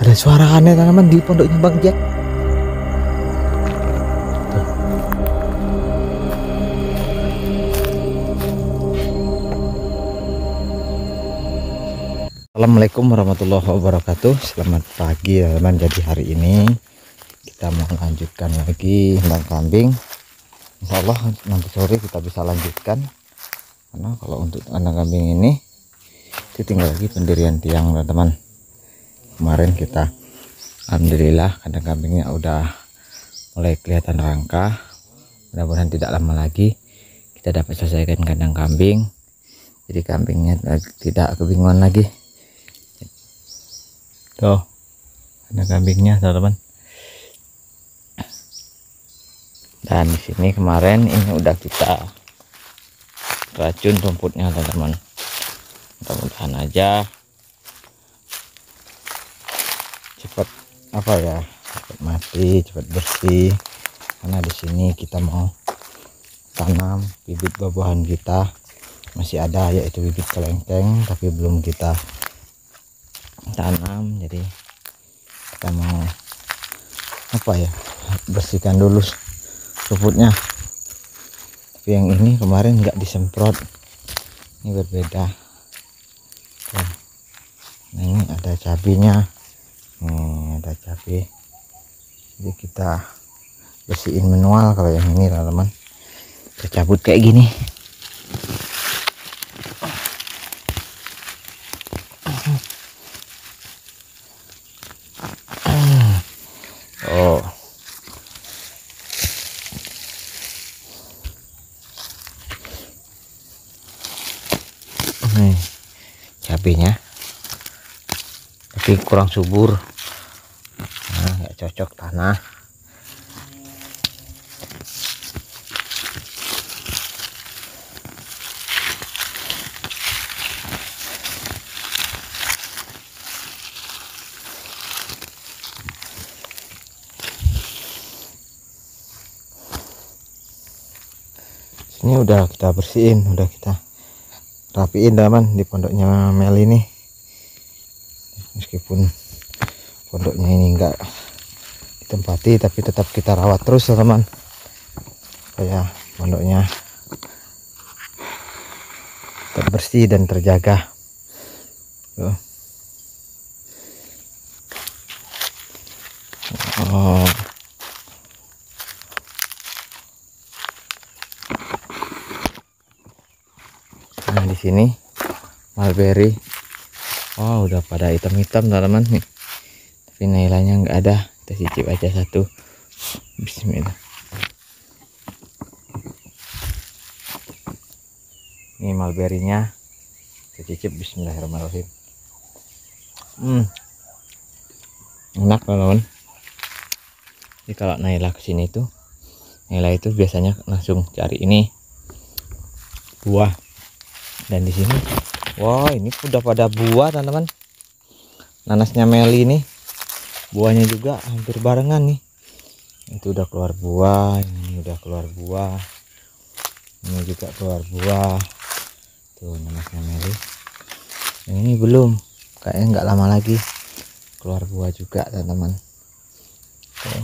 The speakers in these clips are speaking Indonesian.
Ada suara aneh tanaman di pondoknya Bang Jack. Assalamualaikum warahmatullahi wabarakatuh. Selamat pagi teman-teman. Jadi hari ini kita mau lanjutkan lagi tentang kambing. Insya Allah nanti sore kita bisa lanjutkan, karena kalau untuk kandang kambing ini itu tinggal lagi pendirian tiang teman-teman. Kemarin kita alhamdulillah kandang kambingnya udah mulai kelihatan rangka. Mudah-mudahan tidak lama lagi kita dapat selesaikan kandang kambing, jadi kambingnya tidak kebingungan lagi. Tuh ada kambingnya teman-teman. Dan di sini kemarin ini udah kita racun rumputnya teman-teman. Mudah-mudahan aja cepat cepat mati, cepat bersih. Karena di sini kita mau tanam bibit buah-buahan kita, masih ada yaitu bibit kelengkeng, tapi belum kita tanam. Jadi kita mau bersihkan dulu rumputnya. Tapi yang ini kemarin nggak disemprot, ini berbeda. Nah, ini ada cabenya, ada cabai, jadi kita bersihin manual. Kalau yang ini teman-teman kita cabut kayak gini. Oh, nih cabenya, tapi kurang subur, nggak cocok tanah. Ini udah kita bersihin, udah kita rapiin teman di pondoknya Mel ini. Meskipun pondoknya ini enggak ditempati, tapi tetap kita rawat terus teman, supaya pondoknya tetap bersih dan terjaga. Tuh. Oh. Nah di sini mulberry, udah pada hitam-hitam teman-teman nih, tapi nailanya nggak ada. Kita cicip aja satu. Bismillah. Ini mulberry-nya kita cicip. Bismillahirrahmanirrahim. Enak teman-teman. Jadi kalau Naila kesini tuh, Naila itu biasanya langsung cari ini buah. Dan di sini, ini udah pada buah teman-teman. Nanasnya Meli ini buahnya juga hampir barengan nih. Itu udah keluar buah, ini udah keluar buah, ini juga keluar buah. Tuh nanasnya Meli. Yang ini belum, kayaknya nggak lama lagi keluar buah juga teman-teman. Tuh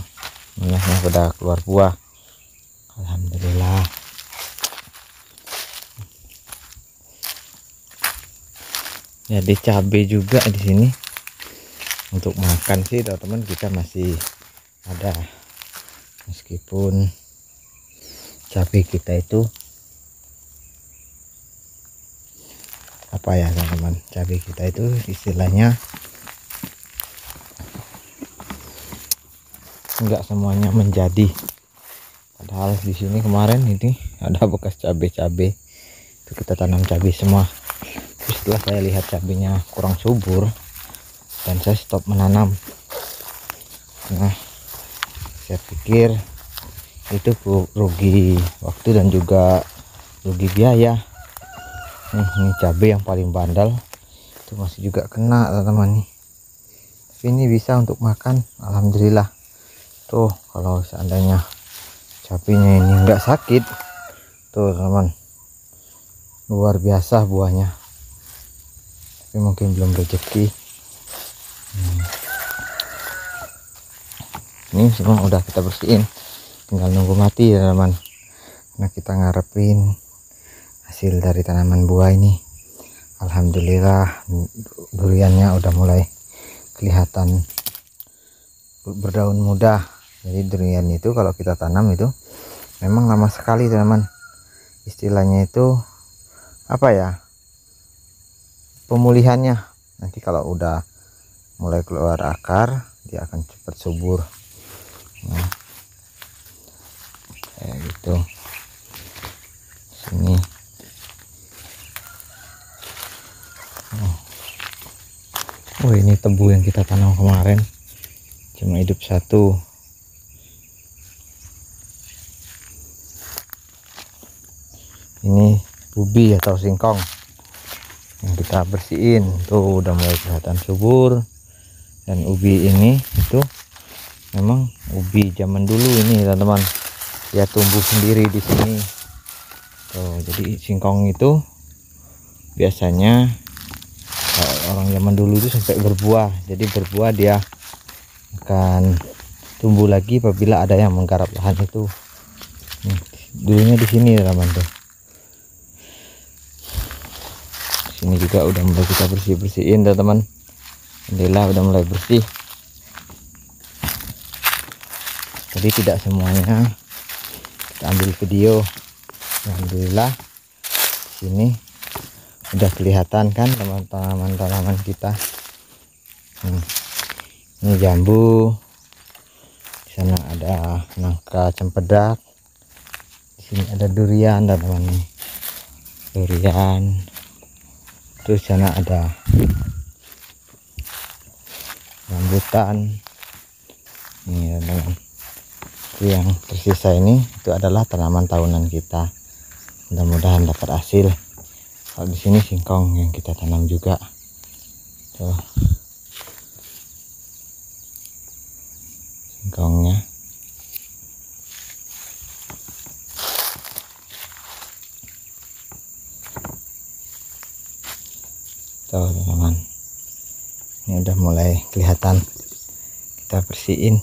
nanasnya udah keluar buah, alhamdulillah. Jadi cabai juga di sini untuk makan sih teman-teman kita masih ada, meskipun cabai kita itu teman-teman, cabai kita itu istilahnya enggak semuanya menjadi. Padahal di sini kemarin ini ada bekas cabai itu kita tanam cabai semua. Setelah saya lihat cabenya kurang subur dan saya stop menanam. Nah, saya pikir itu rugi waktu dan juga rugi biaya. Ini cabai yang paling bandel itu masih juga kena teman-teman nih. Tapi ini bisa untuk makan, alhamdulillah. Tuh kalau seandainya cabainya ini enggak sakit, tuh teman, luar biasa buahnya. Tapi mungkin belum rezeki. Ini semua udah kita bersihin, tinggal nunggu mati ya teman. Nah kita ngarepin hasil dari tanaman buah ini. Alhamdulillah duriannya udah mulai kelihatan berdaun muda. Jadi durian itu kalau kita tanam itu memang lama sekali teman, istilahnya itu apa ya, pemulihannya. Nanti kalau udah mulai keluar akar dia akan cepat subur. Nah, kayak gitu. Sini oh ini tebu yang kita tanam kemarin cuma hidup satu. Ini ubi atau singkong yang kita bersihin tuh udah mulai kelihatan subur. Dan ubi ini itu memang ubi zaman dulu ini teman-teman, ya tumbuh sendiri di sini tuh. Jadi singkong itu biasanya orang zaman dulu itu sampai berbuah. Jadi berbuah dia akan tumbuh lagi apabila ada yang menggarap lahan itu. Dulunya di sini teman tuh. Sini juga udah mulai kita bersihin teman-teman. Alhamdulillah udah mulai bersih. Jadi tidak semuanya kita ambil video. Alhamdulillah sini udah kelihatan kan tanaman kita. Ini jambu, di sana ada nangka cempedak, di sini ada durian teman-teman nih, durian. Terus sana ada rambutan. Ini teman-teman, yang tersisa ini itu adalah tanaman tahunan kita. Mudah-mudahan dapat hasil. Kalau di sini singkong yang kita tanam juga. Tuh. Singkongnya. Tuh teman-teman. Ini udah mulai kelihatan. Kita bersihin.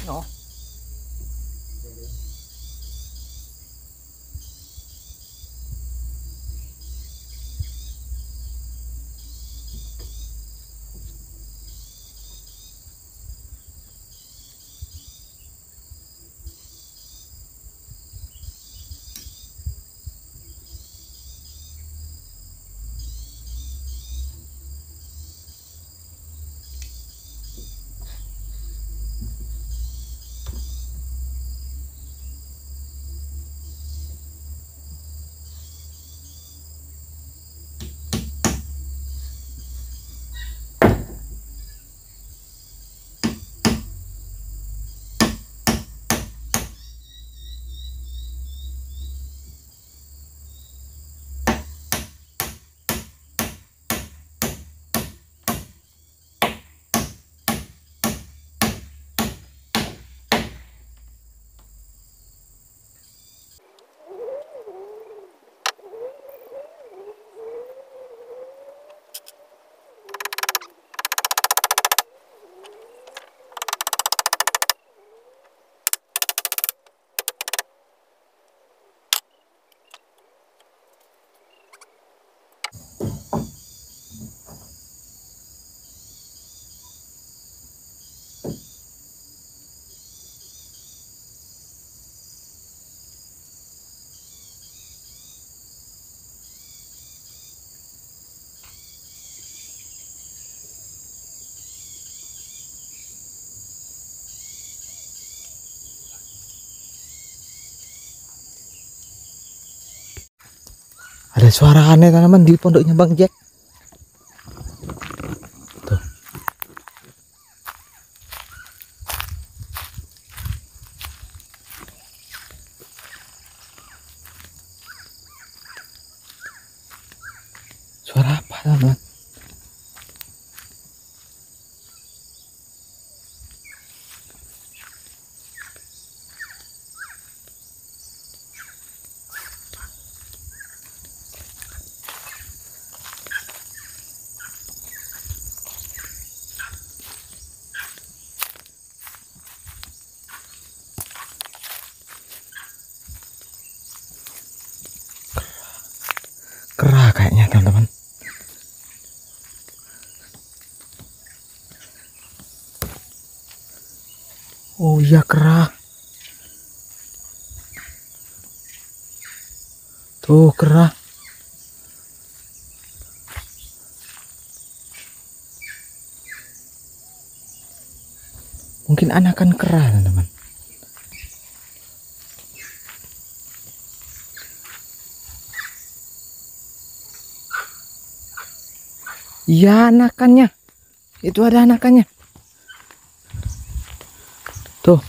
no. Ada suara aneh tanaman di pondoknya Bang Jack. Tuh. Suara apa teman-teman? Kera kayaknya teman-teman. Oh iya kera. Tuh kera. Mungkin anakan kera teman-teman. Iya anakannya. Itu ada anakannya. Tuh.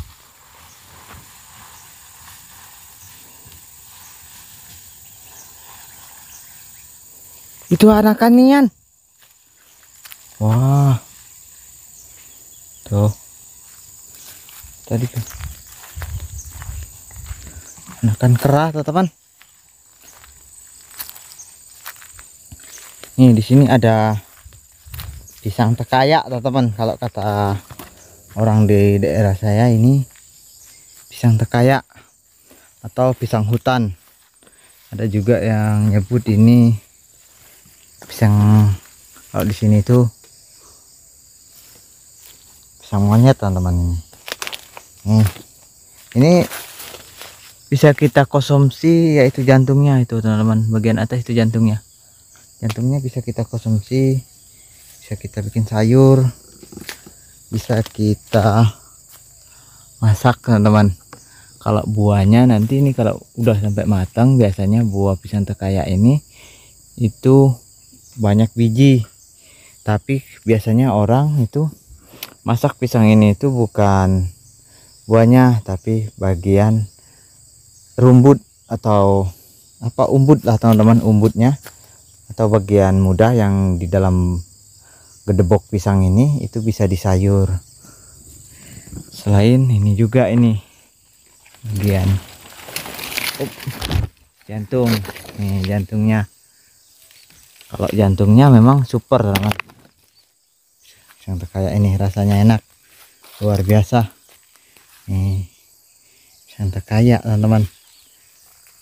Itu anakannya. Wah. Tuh. Tadi tuh. Anakan kera teman-teman. Nih di sini ada pisang tekayak teman-teman. Kalau kata orang di daerah saya ini pisang tekayak atau pisang hutan. Ada juga yang nyebut ini pisang, kalau di sini tuh pisang monyet teman-teman. Ini bisa kita konsumsi, yaitu jantungnya itu teman-teman, bagian atas itu jantungnya. Jantungnya bisa kita konsumsi, bisa kita bikin sayur, bisa kita masak teman-teman. Kalau buahnya nanti ini kalau udah sampai matang, biasanya buah pisang tekayak ini itu banyak biji, tapi biasanya orang itu masak pisang ini itu bukan buahnya, tapi bagian rumput atau apa, umbut lah teman-teman, umbutnya atau bagian muda yang di dalam gedebok pisang ini itu bisa disayur. Selain ini juga ini bagian jantung, nih jantungnya. Kalau jantungnya memang super banget. Pisang tekayak ini rasanya enak, luar biasa. Nih, pisang tekaya teman-teman.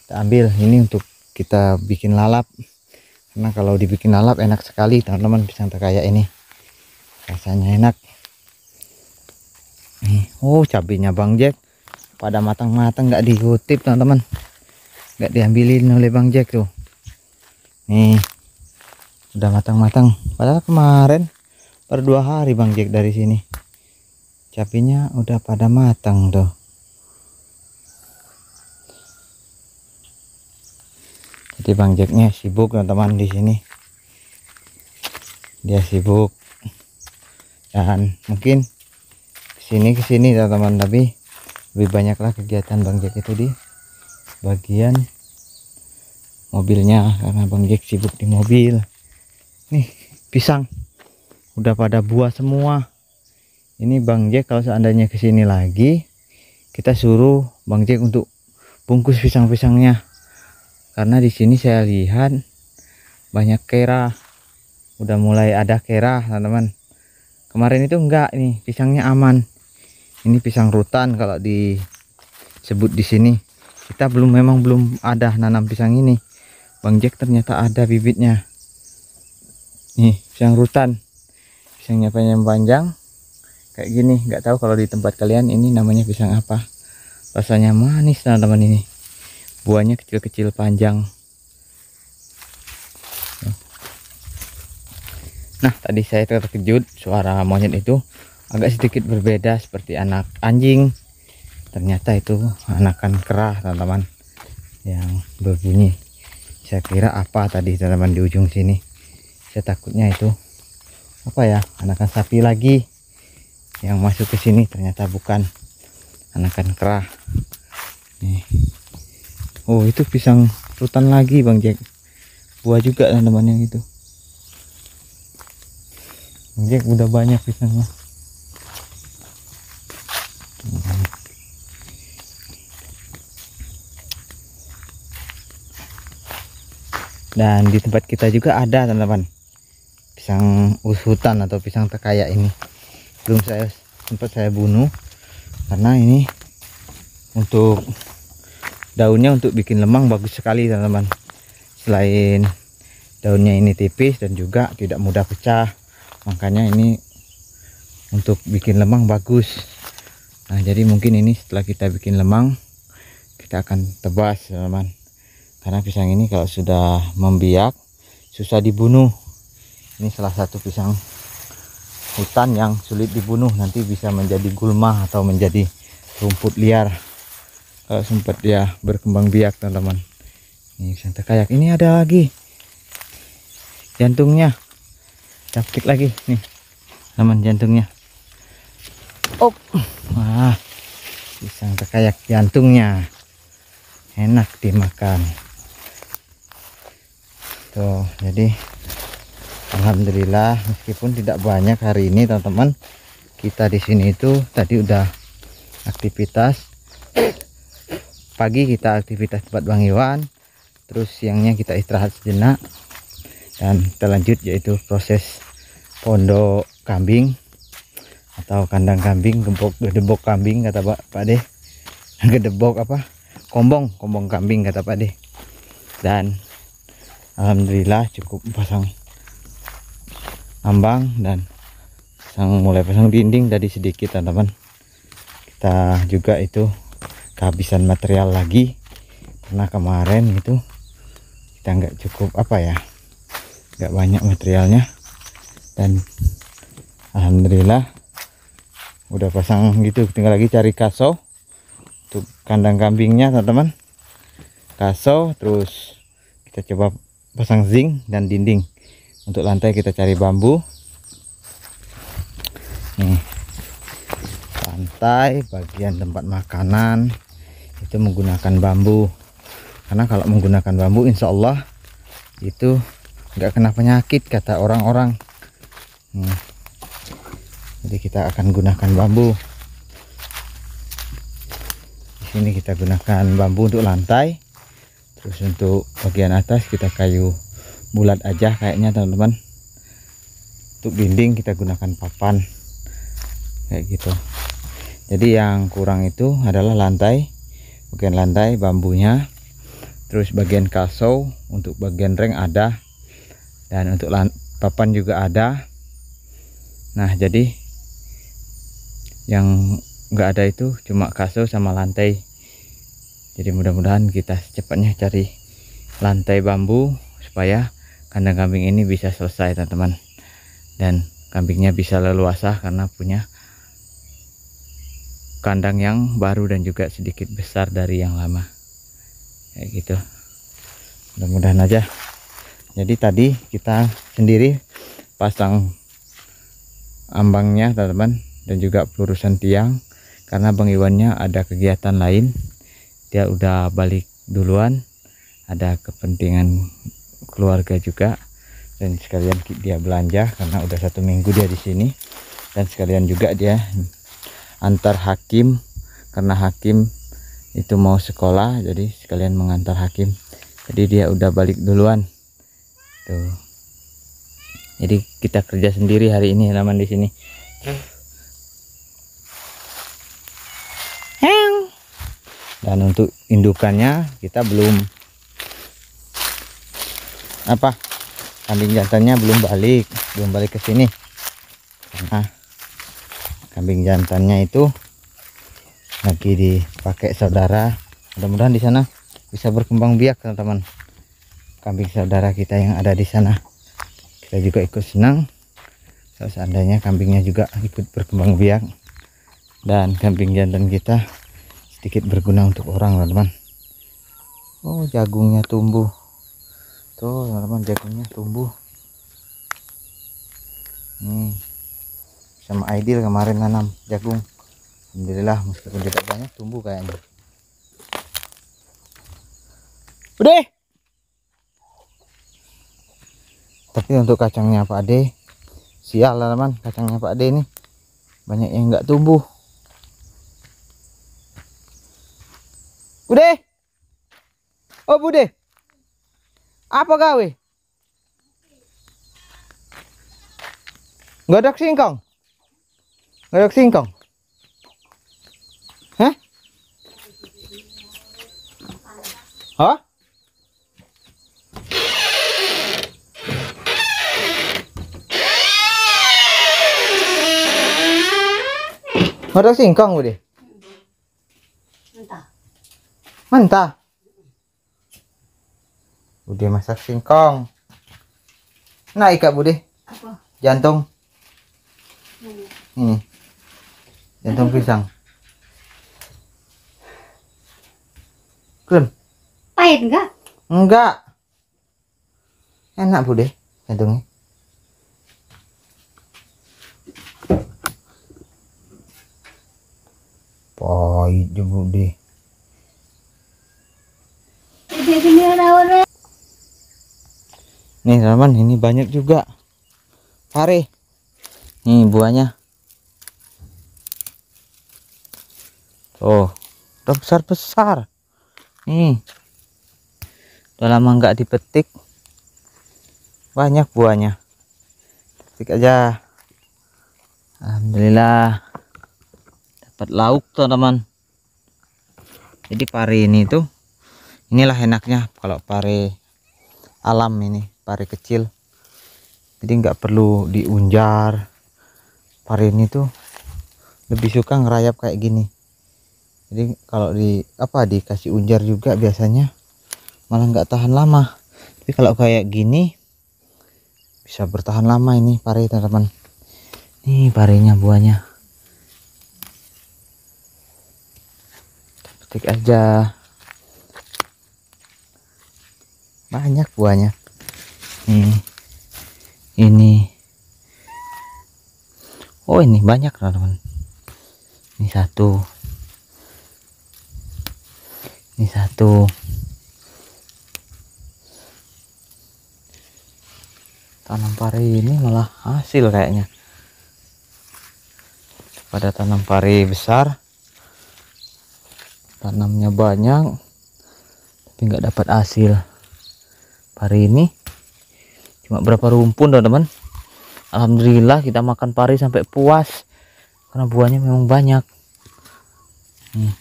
Kita ambil ini untuk kita bikin lalap, karena kalau dibikin lalap enak sekali teman-teman. Pisang tekaya ini rasanya enak. Nih, oh cabenya Bang Jack pada matang-matang, nggak dikutip teman-teman, nggak diambilin oleh Bang Jack tuh. Nih udah matang-matang, padahal kemarin per 2 hari Bang Jack dari sini. Cabenya udah pada matang tuh. Jadi Bang Jacknya sibuk teman-teman di sini. Dia sibuk dan mungkin kesini teman-teman, tapi lebih banyaklah kegiatan Bang Jack itu di bagian mobilnya, karena Bang Jack sibuk di mobil. Nih pisang udah pada buah semua. Ini Bang Jack kalau seandainya kesini lagi, kita suruh Bang Jack untuk bungkus pisang-pisangnya, karena di sini saya lihat banyak kera, udah mulai ada kera teman-teman. Kemarin itu enggak, nih pisangnya aman. Ini pisang rutan kalau disebut di sini. Kita memang belum ada nanam pisang ini. Bang Jack ternyata ada bibitnya. Nih pisang rutan, pisangnya panjang kayak gini. Nggak tahu kalau di tempat kalian ini namanya pisang apa. Rasanya manis teman-teman. Ini buahnya kecil-kecil panjang. Nah tadi saya terkejut, suara monyet itu agak sedikit berbeda seperti anak anjing. Ternyata itu anakan kera teman-teman yang berbunyi. Saya kira apa tadi teman-teman di ujung sini. Saya takutnya itu apa ya, anakan sapi lagi yang masuk ke sini. Ternyata bukan, anakan kera. Nih. Oh itu pisang rutan lagi Bang Jack. Buah juga teman-teman yang itu. Bang Jack udah banyak pisangnya. Dan di tempat kita juga ada teman-teman pisang hutan atau pisang tekaya ini. Belum sempat saya bunuh, karena ini untuk daunnya untuk bikin lemang bagus sekali teman-teman. Selain daunnya ini tipis dan juga tidak mudah pecah, makanya ini untuk bikin lemang bagus. Nah jadi mungkin ini setelah kita bikin lemang, kita akan tebas teman-teman, karena pisang ini kalau sudah membiak susah dibunuh. Ini salah satu pisang hutan yang sulit dibunuh, nanti bisa menjadi gulma atau menjadi rumput liar kalau sempat dia berkembang biak teman-teman. Ini pisang tekayak, ini ada lagi jantungnya, kita petik lagi nih teman, jantungnya. Oh wah, pisang tekayak jantungnya enak dimakan tuh. Jadi alhamdulillah meskipun tidak banyak hari ini teman-teman, kita di sini itu tadi udah aktivitas pagi, kita aktivitas tempat Bang Iwan, terus siangnya kita istirahat sejenak, dan kita lanjut yaitu proses pondok kambing atau kandang kambing, gedebok kambing kata Pak De. Gedebok apa, kombong kambing kata Pak De. Dan alhamdulillah cukup pasang ambang dan mulai pasang dinding tadi sedikit teman-teman. Kita juga itu kehabisan material lagi, karena kemarin itu kita nggak cukup apa ya, nggak banyak materialnya. Dan alhamdulillah udah pasang gitu, tinggal lagi cari kaso untuk kandang kambingnya teman-teman. Kaso, terus kita coba pasang zinc dan dinding. Untuk lantai kita cari bambu. Nih lantai bagian tempat makanan itu menggunakan bambu, karena kalau menggunakan bambu insya Allah itu nggak kena penyakit kata orang-orang. Jadi kita akan gunakan bambu. Di sini kita gunakan bambu untuk lantai, terus untuk bagian atas kita kayu bulat aja kayaknya teman-teman. Untuk dinding kita gunakan papan kayak gitu. Jadi yang kurang itu adalah lantai, bagian lantai bambunya, terus bagian kasau, untuk bagian reng ada, dan untuk papan juga ada. Nah jadi yang nggak ada itu cuma kasau sama lantai. Jadi mudah-mudahan kita secepatnya cari lantai bambu supaya kandang kambing ini bisa selesai teman-teman, dan kambingnya bisa leluasa karena punya kandang yang baru dan juga sedikit besar dari yang lama kayak gitu. Mudah-mudahan aja. Jadi tadi kita sendiri pasang ambangnya teman-teman, dan juga pelurusan tiang karena Bang Iwannya ada kegiatan lain, dia udah balik duluan, ada kepentingan keluarga juga, dan sekalian dia belanja karena udah 1 minggu dia di sini, dan sekalian juga dia antar Hakim karena Hakim itu mau sekolah, jadi sekalian mengantar Hakim, jadi dia udah balik duluan tuh. Jadi kita kerja sendiri hari ini teman di sini. Dan untuk indukannya kita belum kambing jantannya belum balik ke sini karena kambing jantannya itu lagi dipakai saudara. Mudah-mudahan di sana bisa berkembang biak teman-teman. Kambing saudara kita yang ada di sana, kita juga ikut senang kalau seandainya kambingnya juga ikut berkembang biak, dan kambing jantan kita sedikit berguna untuk orang teman-teman. Oh jagungnya tumbuh tuh teman-teman, jagungnya tumbuh nih. Sama Aidil kemarin nanam jagung, alhamdulillah meskipun tidak banyak tumbuh kayaknya. Udah. Tapi untuk kacangnya Pak Ade sial teman-teman, kacangnya Pak Ade ini banyak yang nggak tumbuh. Bude, oh Bude, apa gawe? Godok singkong, godok singkong. Hah? Hah? Godok singkong Bude. Mentah. Bude masak singkong. Nah ikat Bude. Apa? Jantung. Ini. Jantung pisang. Keren. Pahit enggak? Enggak. Enak Bude jantungnya. Pahit juga Bude. Nih teman-teman, ini banyak juga pare. Nih buahnya. Tuh, udah besar-besar. Nih. Udah lama nggak dipetik. Banyak buahnya. Petik aja. Alhamdulillah. Dapat lauk teman-teman. Jadi pare ini tuh, inilah enaknya kalau pare alam ini, pare kecil, jadi nggak perlu diunjar. Pare ini tuh lebih suka ngerayap kayak gini. Jadi kalau dikasih unjar juga biasanya malah nggak tahan lama, tapi kalau kayak gini bisa bertahan lama ini pare teman-teman. Nih parenya, buahnya petik aja, banyak buahnya. Ini oh ini banyak teman-teman. Ini satu, ini satu. Tanam pare ini malah hasil kayaknya pada tanam pare besar. Tanamnya banyak tapi nggak dapat hasil. Pare ini cuma berapa rumpun teman-teman. Alhamdulillah kita makan pare sampai puas karena buahnya memang banyak. Nih,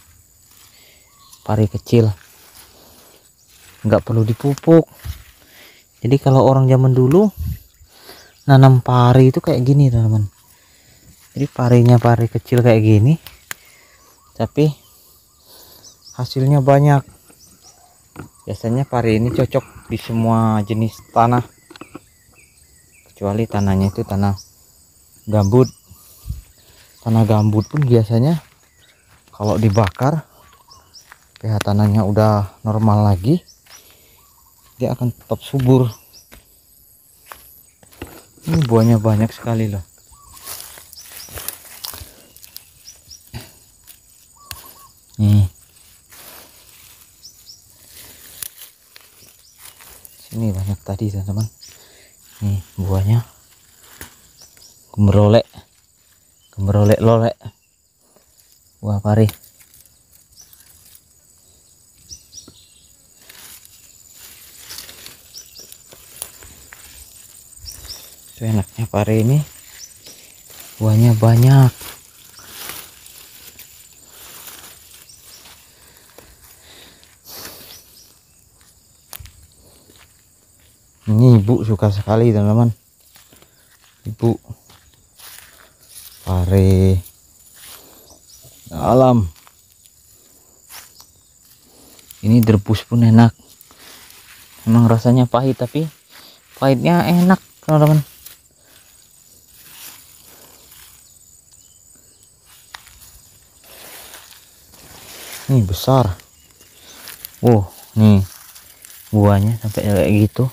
pari kecil, nggak perlu dipupuk. Jadi kalau orang zaman dulu nanam pari itu kayak gini teman-teman. Jadi parinya pari kecil kayak gini, tapi hasilnya banyak. Biasanya pari ini cocok di semua jenis tanah, kecuali tanahnya itu tanah gambut. Tanah gambut pun biasanya kalau dibakar pH tanahnya udah normal lagi, dia akan tetap subur. Ini buahnya banyak sekali loh. Nih, sini banyak tadi teman-teman. Nih buahnya gembrolek, gembrolek lolek, buah pari. Itu enaknya pari ini, buahnya banyak. Ini ibu suka sekali teman-teman. Ibu pari alam ini direbus pun enak. Emang rasanya pahit, tapi pahitnya enak teman-teman. Ini besar. Nih buahnya sampai kayak gitu.